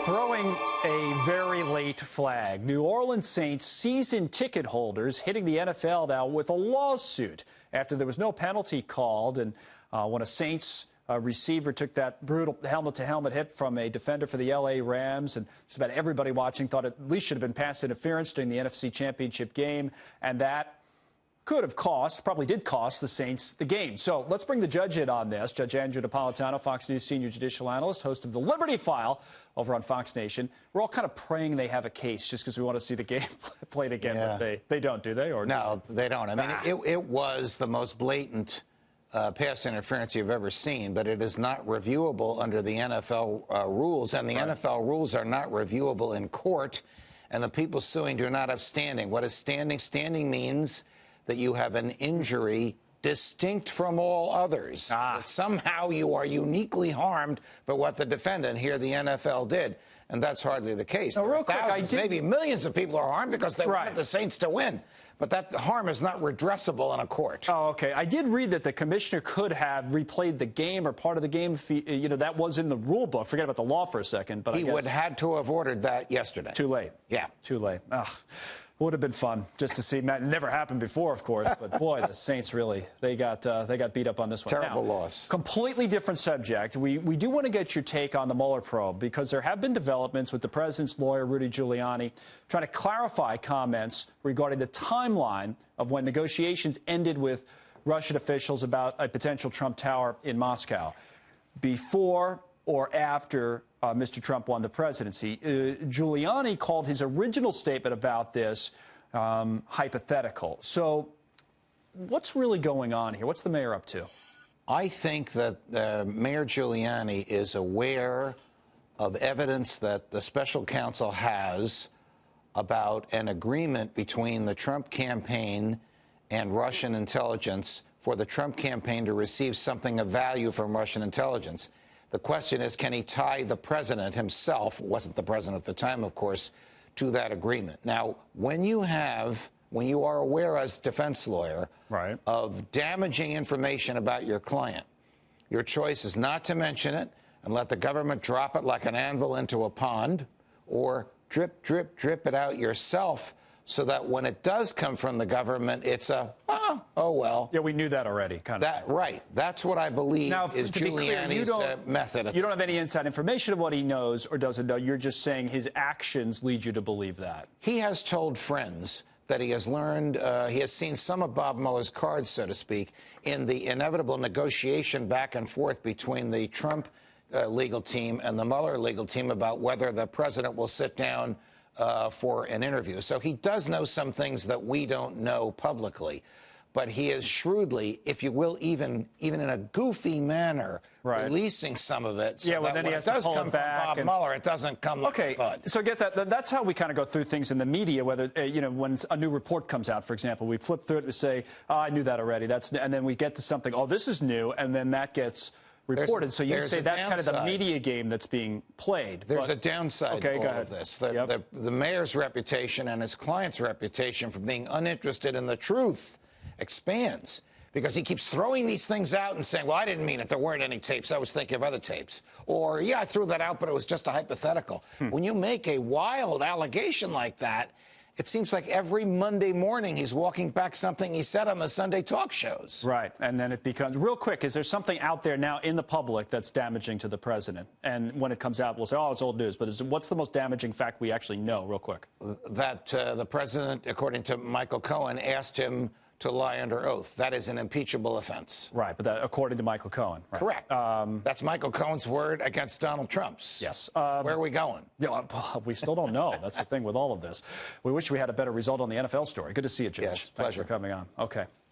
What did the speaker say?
Throwing a very late flag. New Orleans Saints season ticket holders hitting the NFL now with a lawsuit after there was no penalty called, and when a Saints receiver took that brutal helmet-to-helmet hit from a defender for the L.A. Rams, and just about everybody watching thought it at least should have been pass interference during the NFC Championship game, and that could have cost, probably did cost the Saints the game. So let's bring the judge in on this. Judge Andrew Napolitano, Fox News senior judicial analyst, host of the Liberty File over on Fox Nation. We're all kind of praying they have a case just because we want to see the game played again. Yeah. But they don't, do they? Or no, they don't. I mean, it was the most blatant pass interference you've ever seen, but it is not reviewable under the NFL rules, and the NFL rules are not reviewable in court, and the people suing do not have standing. What is standing? Standing means that you have an injury distinct from all others. That somehow you are uniquely harmed by what the defendant, here the NFL, did. And that's hardly the case. Now, real quick, thousands, maybe millions of people are harmed because they wanted the Saints to win. But that harm is not redressable in a court. Oh, okay. I did read that the commissioner could have replayed the game or part of the game. You know, that was in the rule book. Forget about the law for a second. But he would have had to have ordered that yesterday. Too late. Yeah. Too late. Would have been fun just to see. Matt, never happened before, of course, but boy, the Saints really, they got beat up on this one. Terrible loss. Completely different subject. We do want to get your take on the Mueller probe because there have been developments with the president's lawyer, Rudy Giuliani, trying to clarify comments regarding the timeline of when negotiations ended with Russian officials about a potential Trump Tower in Moscow. Before or after Mr. Trump won the presidency. Giuliani called his original statement about this hypothetical. So what's really going on here? What's the mayor up to? I think that Mayor Giuliani is aware of evidence that the special counsel has about an agreement between the Trump campaign and Russian intelligence for the Trump campaign to receive something of value from Russian intelligence. The question is, can he tie the president himself, wasn't the president at the time, of course, to that agreement? Now, when you are aware as defense lawyer of damaging information about your client, your choice is not to mention it and let the government drop it like an anvil into a pond, or drip, drip, drip it out yourself, so that when it does come from the government, it's oh, well. Yeah, we knew that already, kind of. Right. That's what I believe is Giuliani's method. You don't have any inside information of what he knows or doesn't know. You're just saying his actions lead you to believe that. He has told friends that he has learned, he has seen some of Bob Mueller's cards, so to speak, in the inevitable negotiation back and forth between the Trump legal team and the Mueller legal team about whether the president will sit down for an interview. So he does know some things that we don't know publicly. But he is shrewdly, if you will, even in a goofy manner, releasing some of it. So then he has to pull it back. From Bob Mueller, it doesn't come like a thud. So get that. That's how we kind of go through things in the media, whether, when a new report comes out, for example, we flip through it and say, I knew that already. And then we get to something, this is new, and then that gets reported. So you say that's kind of the media game that's being played. There's a downside to all of this. The mayor's reputation and his client's reputation for being uninterested in the truth expands because he keeps throwing these things out and saying, well, I didn't mean it. There weren't any tapes. I was thinking of other tapes. Or, yeah, I threw that out, but it was just a hypothetical. When you make a wild allegation like that, it seems like every Monday morning he's walking back something he said on the Sunday talk shows. Right. And then it becomes real quick. Is there something out there now in the public that's damaging to the president? And when it comes out, we'll say, it's old news. But what's the most damaging fact we actually know, real quick? That the president, according to Michael Cohen, asked him to lie under oath. That is an impeachable offense. Right, but that, according to Michael Cohen. Right. Correct. That's Michael Cohen's word against Donald Trump's. Yes. Where are we going? Yeah, we still don't know. That's the thing with all of this. We wish we had a better result on the NFL story. Good to see you, Judge. Yes, pleasure. Thanks for coming on. Okay.